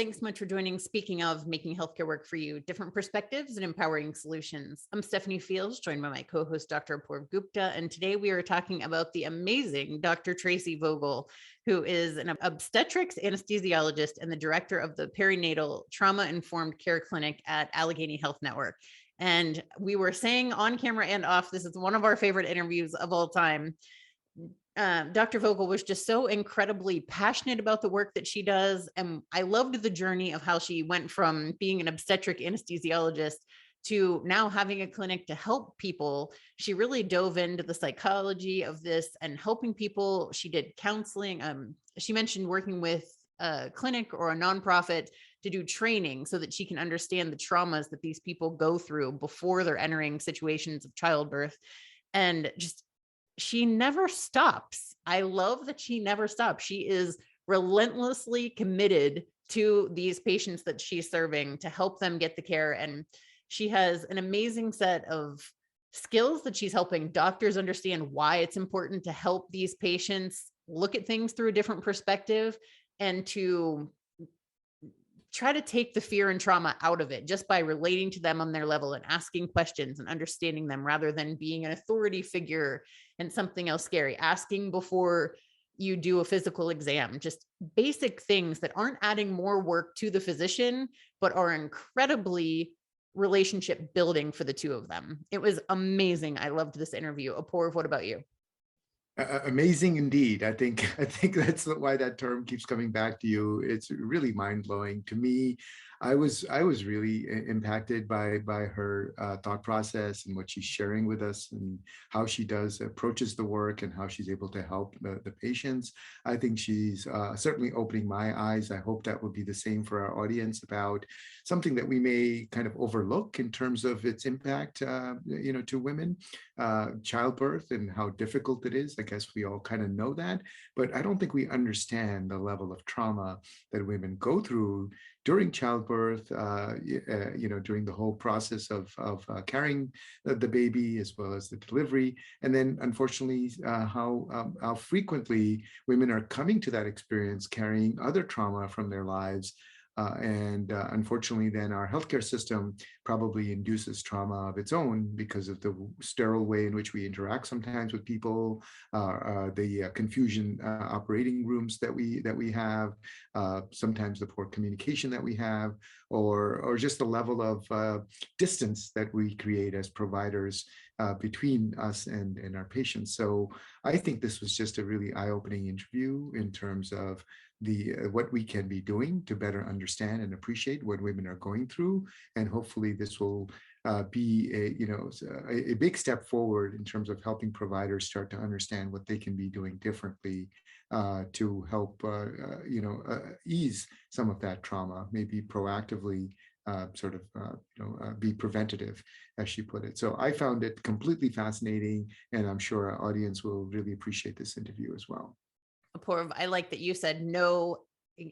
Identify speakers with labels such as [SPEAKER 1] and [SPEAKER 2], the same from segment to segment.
[SPEAKER 1] thanks so much for joining. Speaking of making healthcare work for you, different perspectives and empowering solutions. I'm Stephanie Fields, joined by my co-host, Dr. Apoorv Gupta. And today we are talking about the amazing Dr. Tracey Vogel, who is an obstetrics anesthesiologist and the director of the Perinatal Trauma-Informed Care Clinic at Allegheny Health Network. And we were saying on camera and off, this is one of our favorite interviews of all time. Dr. Vogel was just so incredibly passionate about the work that she does. And I loved the journey of how she went from being an obstetric anesthesiologist to now having a clinic to help people. She really dove into the psychology of this and helping people. She did counseling. She mentioned working with a clinic or a nonprofit to do training so that she can understand the traumas that these people go through before they're entering situations of childbirth. And just she never stops. I love that she never stops. She is relentlessly committed to these patients that she's serving to help them get the care. And she has an amazing set of skills that she's helping doctors understand why it's important to help these patients look at things through a different perspective and to try to take the fear and trauma out of it just by relating to them on their level and asking questions and understanding them rather than being an authority figure and something else scary, asking before you do a physical exam, just basic things that aren't adding more work to the physician, but are incredibly relationship building for the two of them. It was amazing. I loved this interview. Apoorv, what about you?
[SPEAKER 2] Amazing indeed. I think that's why that term keeps coming back to you. It's really mind-blowing to me. I was really impacted by her thought process and what she's sharing with us and how she approaches the work and how she's able to help the patients. I think she's certainly opening my eyes. I hope that will be the same for our audience about something that we may kind of overlook in terms of its impact, to women, childbirth and how difficult it is. I guess we all kind of know that, but I don't think we understand the level of trauma that women go through during childbirth, during the whole process of carrying the baby as well as the delivery. And then unfortunately, how frequently women are coming to that experience carrying other trauma from their lives. Unfortunately, then our healthcare system probably induces trauma of its own because of the sterile way in which we interact sometimes with people, the confusion operating rooms that we have, sometimes the poor communication that we have, or just the level of distance that we create as providers between us and our patients. So I think this was just a really eye-opening interview in terms of what we can be doing to better understand and appreciate what women are going through, and hopefully this will be a big step forward in terms of helping providers start to understand what they can be doing differently to help ease some of that trauma, maybe proactively be preventative, as she put it. So I found it completely fascinating, and I'm sure our audience will really appreciate this interview as well.
[SPEAKER 1] Apoorv, I like that you said no.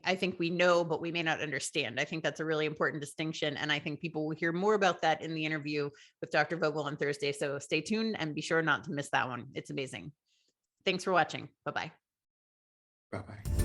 [SPEAKER 1] I think we know, but we may not understand. I think that's a really important distinction. And I think people will hear more about that in the interview with Dr. Vogel on Thursday. So stay tuned and be sure not to miss that one. It's amazing. Thanks for watching. Bye-bye.
[SPEAKER 2] Bye-bye.